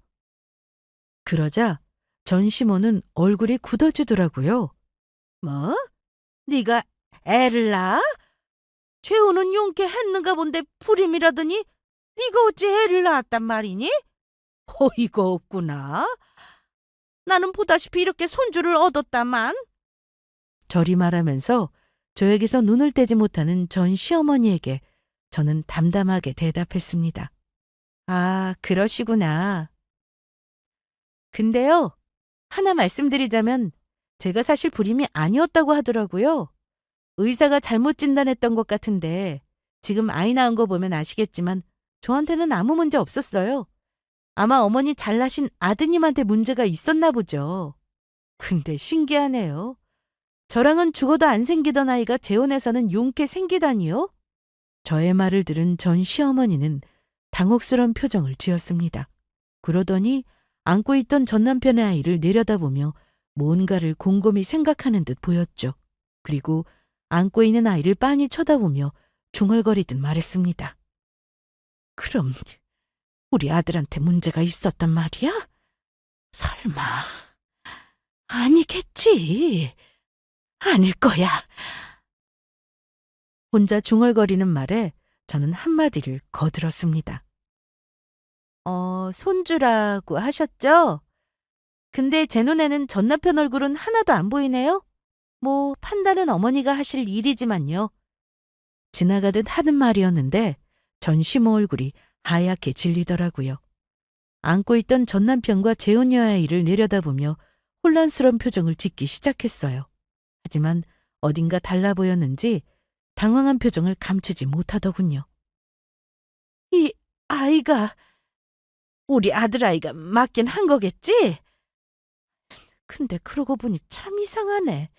그러자 전 시모는 얼굴이 굳어지더라고요. 뭐? 네가 애를 낳아? 재혼은 용케 했는가 본데 불임이라더니 네가 어찌 애를 낳았단 말이니? 어이가 없구나. 나는 보다시피 이렇게 손주를 얻었다만 저리 말하면서 저에게서 눈을 떼지 못하는 전 시어머니에게 저는 담담하게 대답했습니다. 아, 그러시구나. 근데요, 하나 말씀드리자면 제가 사실 불임이 아니었다고 하더라고요. 의사가 잘못 진단했던 것 같은데 지금 아이 낳은 거 보면 아시겠지만 저한테는 아무 문제 없었어요. 아마 어머니 잘나신 아드님한테 문제가 있었나 보죠. 근데 신기하네요. 저랑은 죽어도 안 생기던 아이가 재혼해서는 용케 생기다니요? 저의 말을 들은 전 시어머니는 당혹스러운 표정을 지었습니다. 그러더니 안고 있던 전 남편의 아이를 내려다보며 뭔가를 곰곰이 생각하는 듯 보였죠. 그리고 안고 있는 아이를 빤히 쳐다보며 중얼거리듯 말했습니다. 그럼 우리 아들한테 문제가 있었단 말이야? 설마 아니겠지. 아닐 거야. 혼자 중얼거리는 말에 저는 한마디를 거들었습니다. 손주라고 하셨죠? 근데 제 눈에는 전 남편 얼굴은 하나도 안 보이네요? 뭐 판단은 어머니가 하실 일이지만요. 지나가듯 하는 말이었는데 전 시모 얼굴이 하얗게 질리더라고요. 안고 있던 전 남편과 재혼녀 아이를 내려다보며 혼란스러운 표정을 짓기 시작했어요. 하지만 어딘가 달라 보였는지 당황한 표정을 감추지 못하더군요. 이 아이가 우리 아들아이가 맞긴 한 거겠지? 근데 그러고 보니 참 이상하네.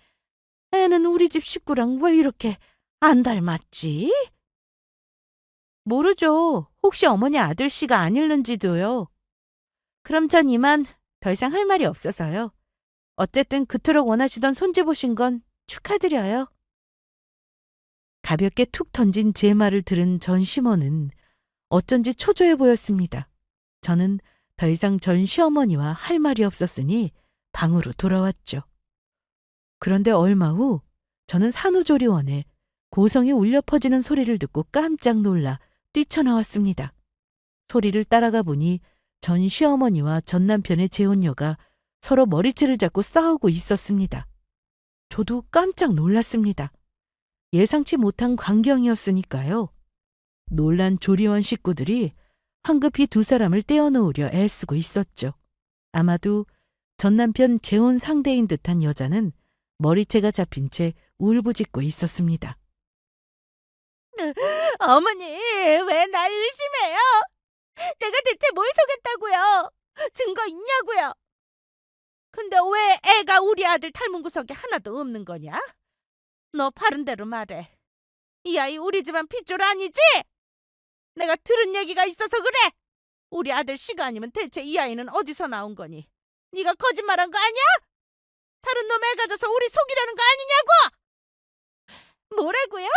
애는 우리 집 식구랑 왜 이렇게 안 닮았지? 모르죠. 혹시 어머니 아들씨가 아닐는지도요. 그럼 전 이만 더 이상 할 말이 없어서요. 어쨌든 그토록 원하시던 손주 보신 건 축하드려요. 가볍게 툭 던진 제 말을 들은 전 시모는 어쩐지 초조해 보였습니다. 저는 더 이상 전 시어머니와 할 말이 없었으니 방으로 돌아왔죠. 그런데 얼마 후 저는 산후조리원에 고성이 울려 퍼지는 소리를 듣고 깜짝 놀라 뛰쳐나왔습니다. 소리를 따라가 보니 전 시어머니와 전 남편의 재혼녀가 서로 머리채를 잡고 싸우고 있었습니다. 저도 깜짝 놀랐습니다. 예상치 못한 광경이었으니까요. 놀란 조리원 식구들이 황급히 두 사람을 떼어놓으려 애쓰고 있었죠. 아마도 전 남편 재혼 상대인 듯한 여자는 머리채가 잡힌 채 울부짖고 있었습니다. 어머니, 왜 날 의심해요? 내가 대체 뭘 속였다고요? 증거 있냐고요? 근데 왜 애가 우리 아들 닮은 구석이 하나도 없는 거냐? 너 바른 대로 말해. 이 아이 우리 집안 핏줄 아니지? 내가 들은 얘기가 있어서 그래. 우리 아들 씨가 아니면 대체 이 아이는 어디서 나온 거니? 네가 거짓말한 거 아니야? 다른 놈 애 가져서 우리 속이려는 거 아니냐고? 뭐라고요?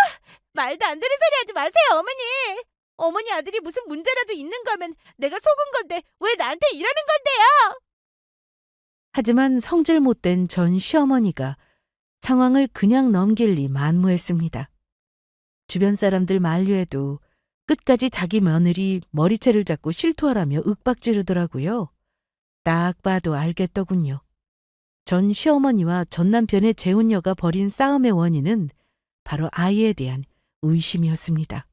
말도 안 되는 소리 하지 마세요, 어머니. 어머니 아들이 무슨 문제라도 있는 거면 내가 속은 건데 왜 나한테 이러는 건데요? 하지만 성질 못된 전 시어머니가 상황을 그냥 넘길 리 만무했습니다. 주변 사람들 만류에도 끝까지 자기 며느리 머리채를 잡고 실토하라며 윽박지르더라고요. 딱 봐도 알겠더군요. 전 시어머니와 전 남편의 재혼녀가 벌인 싸움의 원인은 바로 아이에 대한 의심이었습니다.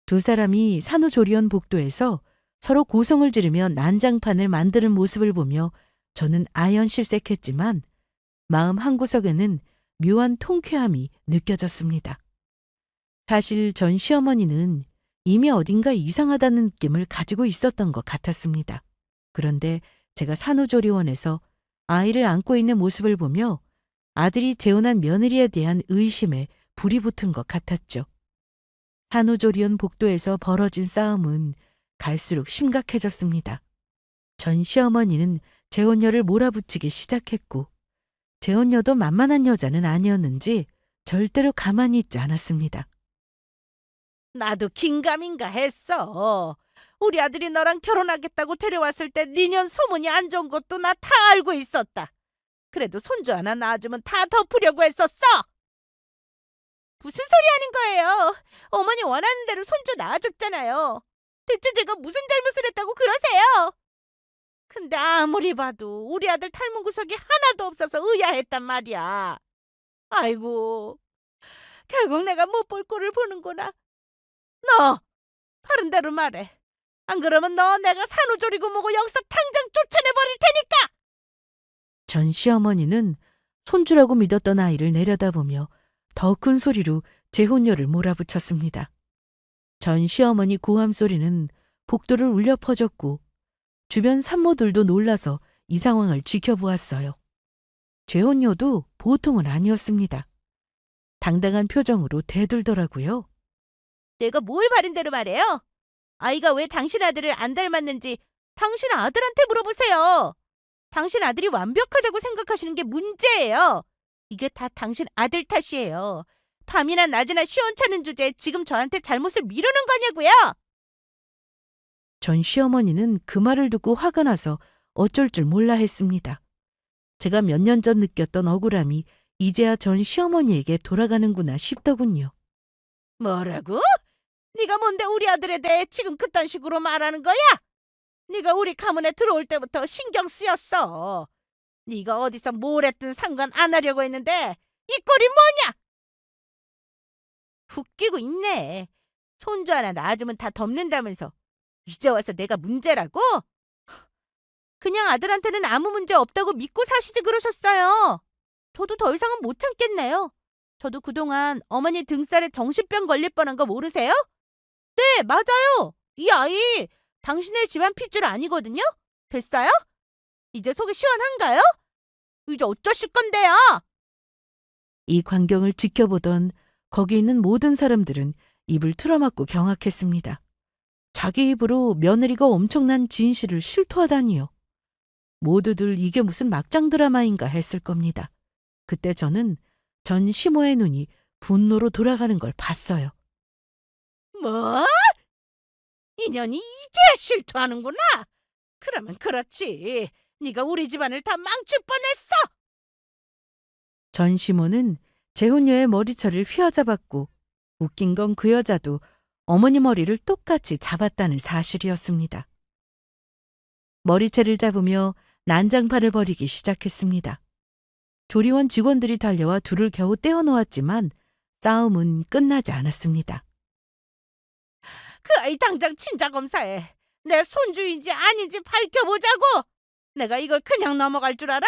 두 사람이 산후조리원 복도에서 서로 고성을 지르며 난장판을 만드는 모습을 보며 저는 아연실색했지만 마음 한구석에는 묘한 통쾌함이 느껴졌습니다. 사실 전 시어머니는 이미 어딘가 이상하다는 느낌을 가지고 있었던 것 같았습니다. 그런데 제가 산후조리원에서 아이를 안고 있는 모습을 보며 아들이 재혼한 며느리에 대한 의심에 불이 붙은 것 같았죠. 산후조리원 복도에서 벌어진 싸움은 갈수록 심각해졌습니다. 전 시어머니는 재혼녀를 몰아붙이기 시작했고 재혼녀도 만만한 여자는 아니었는지 절대로 가만히 있지 않았습니다. 나도 긴가민가 했어. 우리 아들이 너랑 결혼하겠다고 데려왔을 때 니년 소문이 안 좋은 것도 나 다 알고 있었다. 그래도 손주 하나 낳아주면 다 덮으려고 했었어. 무슨 소리 하는 거예요? 어머니 원하는 대로 손주 낳아줬잖아요. 대체 제가 무슨 잘못을 했다고 그러세요? 근데 아무리 봐도 우리 아들 닮은 구석이 하나도 없어서 의아했단 말이야. 아이고, 결국 내가 못 볼 꼴을 보는구나. 너, 바른 대로 말해. 안 그러면 너 내가 산후조리고 뭐고 여기서 당장 쫓아내버릴 테니까! 전 시어머니는 손주라고 믿었던 아이를 내려다보며 더 큰 소리로 제 혼녀를 몰아붙였습니다. 전 시어머니 고함 소리는 복도를 울려 퍼졌고 주변 산모들도 놀라서 이 상황을 지켜보았어요. 제 혼녀도 보통은 아니었습니다. 당당한 표정으로 대들더라고요. 내가 뭘 바른 대로 말해요? 아이가 왜 당신 아들을 안 닮았는지 당신 아들한테 물어보세요. 당신 아들이 완벽하다고 생각하시는 게 문제예요. 이게 다 당신 아들 탓이에요. 밤이나 낮이나 시원찮은 주제에 지금 저한테 잘못을 미루는 거냐고요? 전 시어머니는 그 말을 듣고 화가 나서 어쩔 줄 몰라 했습니다. 제가 몇 년 전 느꼈던 억울함이 이제야 전 시어머니에게 돌아가는구나 싶더군요. 뭐라고? 네가 뭔데 우리 아들에 대해 지금 그딴 식으로 말하는 거야? 네가 우리 가문에 들어올 때부터 신경 쓰였어. 네가 어디서 뭘 했든 상관 안 하려고 했는데 이 꼴이 뭐냐? 웃기고 있네. 손주 하나 낳아주면 다 덮는다면서 이제 와서 내가 문제라고? 그냥 아들한테는 아무 문제 없다고 믿고 사시지 그러셨어요. 저도 더 이상은 못 참겠네요. 저도 그동안 어머니 등살에 정신병 걸릴 뻔한 거 모르세요? 네, 맞아요. 이 아이 당신의 집안 핏줄 아니거든요? 됐어요? 이제 속이 시원한가요? 이제 어쩌실 건데요? 이 광경을 지켜보던 거기 있는 모든 사람들은 입을 틀어막고 경악했습니다. 자기 입으로 며느리가 엄청난 진실을 실토하다니요. 모두들 이게 무슨 막장 드라마인가 했을 겁니다. 그때 저는 전 시모의 눈이 분노로 돌아가는 걸 봤어요. 뭐? 인연이 이제 실토하는구나. 그러면 그렇지. 네가 우리 집안을 다 망칠 뻔했어. 전 시모는 제 혼녀의 머리털을 휘어잡았고 웃긴 건 그 여자도 어머니 머리를 똑같이 잡았다는 사실이었습니다. 머리채를 잡으며 난장판을 벌이기 시작했습니다. 조리원 직원들이 달려와 둘을 겨우 떼어놓았지만 싸움은 끝나지 않았습니다. 그 아이 당장 친자 검사해. 내 손주인지 아닌지 밝혀보자고. 내가 이걸 그냥 넘어갈 줄 알아?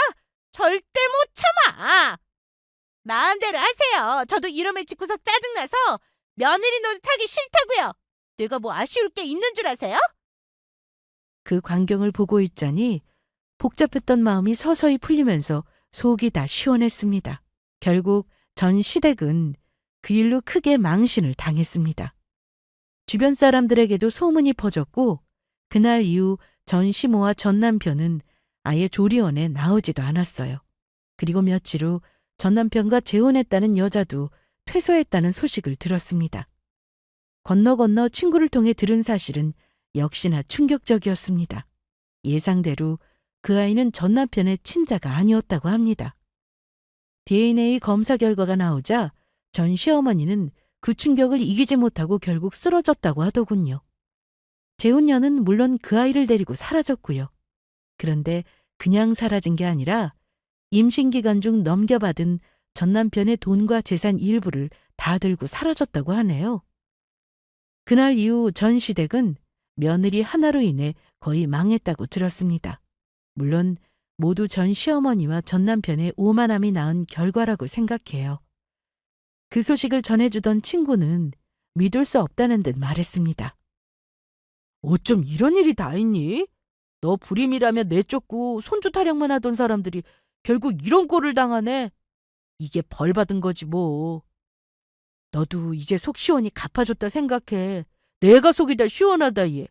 절대 못 참아. 마음대로 하세요. 저도 이름의 집구석 짜증나서 며느리 노릇하기 싫다고요. 내가 뭐 아쉬울 게 있는 줄 아세요? 그 광경을 보고 있자니 복잡했던 마음이 서서히 풀리면서 속이 다 시원했습니다. 결국 전 시댁은 그 일로 크게 망신을 당했습니다. 주변 사람들에게도 소문이 퍼졌고 그날 이후 전 시모와 전 남편은 아예 조리원에 나오지도 않았어요. 그리고 며칠 후 전 남편과 재혼했다는 여자도 퇴소했다는 소식을 들었습니다. 건너 친구를 통해 들은 사실은 역시나 충격적이었습니다. 예상대로 그 아이는 전 남편의 친자가 아니었다고 합니다. DNA 검사 결과가 나오자 전 시어머니는 그 충격을 이기지 못하고 결국 쓰러졌다고 하더군요. 재혼녀는 물론 그 아이를 데리고 사라졌고요. 그런데 그냥 사라진 게 아니라 임신 기간 중 넘겨받은 전 남편의 돈과 재산 일부를 다 들고 사라졌다고 하네요. 그날 이후 전 시댁은 며느리 하나로 인해 거의 망했다고 들었습니다. 물론 모두 전 시어머니와 전 남편의 오만함이 낳은 결과라고 생각해요. 그 소식을 전해주던 친구는 믿을 수 없다는 듯 말했습니다. 어쩜 이런 일이 다 있니? 너 불임이라며 내쫓고 손주 타령만 하던 사람들이 결국 이런 꼴을 당하네. 이게 벌 받은 거지 뭐. 너도 이제 속 시원히 갚아줬다 생각해. 내가 속이 다 시원하다 얘.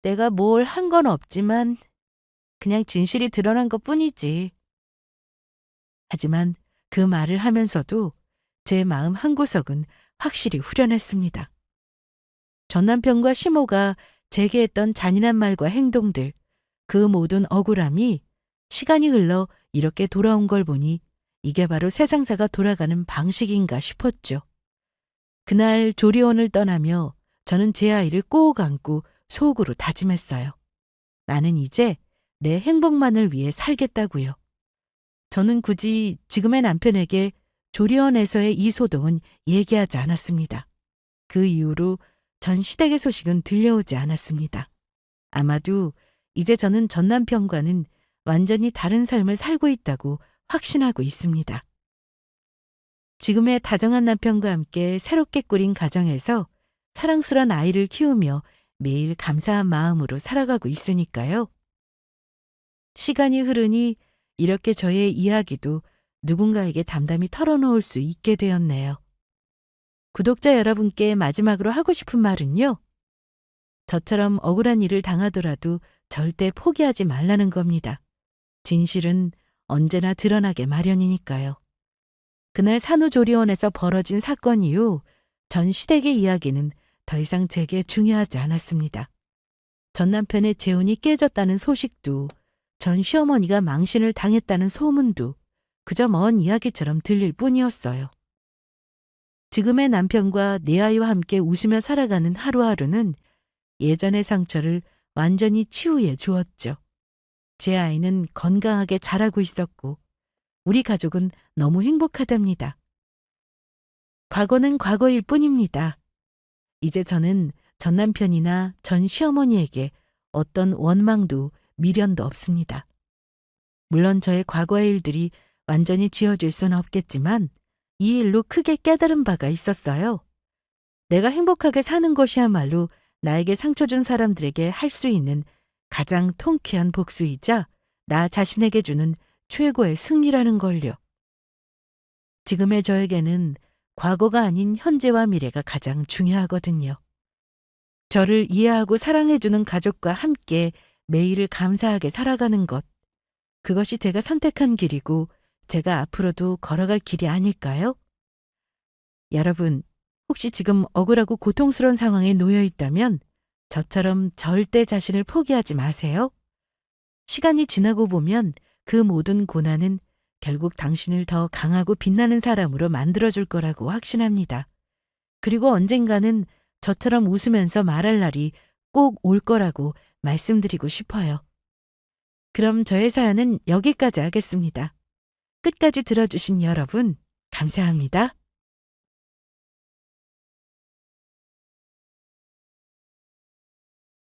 내가 뭘 한 건 없지만 그냥 진실이 드러난 것뿐이지. 하지만 그 말을 하면서도 제 마음 한구석은 확실히 후련했습니다. 전 남편과 시모가 제게 했던 잔인한 말과 행동들, 그 모든 억울함이 시간이 흘러 이렇게 돌아온 걸 보니 이게 바로 세상사가 돌아가는 방식인가 싶었죠. 그날 조리원을 떠나며 저는 제 아이를 꼭 안고 속으로 다짐했어요. 나는 이제 내 행복만을 위해 살겠다고요. 저는 굳이 지금의 남편에게 조리원에서의 이 소동은 얘기하지 않았습니다. 그 이후로 전 시댁의 소식은 들려오지 않았습니다. 아마도 이제 저는 전 남편과는 완전히 다른 삶을 살고 있다고 확신하고 있습니다. 지금의 다정한 남편과 함께 새롭게 꾸린 가정에서 사랑스러운 아이를 키우며 매일 감사한 마음으로 살아가고 있으니까요. 시간이 흐르니 이렇게 저의 이야기도 누군가에게 담담히 털어놓을 수 있게 되었네요. 구독자 여러분께 마지막으로 하고 싶은 말은요. 저처럼 억울한 일을 당하더라도 절대 포기하지 말라는 겁니다. 진실은 언제나 드러나게 마련이니까요. 그날 산후조리원에서 벌어진 사건 이후 전 시댁의 이야기는 더 이상 제게 중요하지 않았습니다. 전 남편의 재혼이 깨졌다는 소식도, 전 시어머니가 망신을 당했다는 소문도 그저 먼 이야기처럼 들릴 뿐이었어요. 지금의 남편과 내 아이와 함께 웃으며 살아가는 하루하루는 예전의 상처를 완전히 치유해 주었죠. 제 아이는 건강하게 자라고 있었고 우리 가족은 너무 행복하답니다. 과거는 과거일 뿐입니다. 이제 저는 전 남편이나 전 시어머니에게 어떤 원망도 미련도 없습니다. 물론 저의 과거의 일들이 완전히 지워질 수는 없겠지만 이 일로 크게 깨달은 바가 있었어요. 내가 행복하게 사는 것이야말로 나에게 상처 준 사람들에게 할 수 있는 가장 통쾌한 복수이자 나 자신에게 주는 최고의 승리라는 걸요. 지금의 저에게는 과거가 아닌 현재와 미래가 가장 중요하거든요. 저를 이해하고 사랑해주는 가족과 함께 매일을 감사하게 살아가는 것. 그것이 제가 선택한 길이고 제가 앞으로도 걸어갈 길이 아닐까요? 여러분, 혹시 지금 억울하고 고통스러운 상황에 놓여 있다면 저처럼 절대 자신을 포기하지 마세요. 시간이 지나고 보면 그 모든 고난은 결국 당신을 더 강하고 빛나는 사람으로 만들어줄 거라고 확신합니다. 그리고 언젠가는 저처럼 웃으면서 말할 날이 꼭 올 거라고 말씀드리고 싶어요. 그럼 저의 사연은 여기까지 하겠습니다. 끝까지 들어주신 여러분, 감사합니다.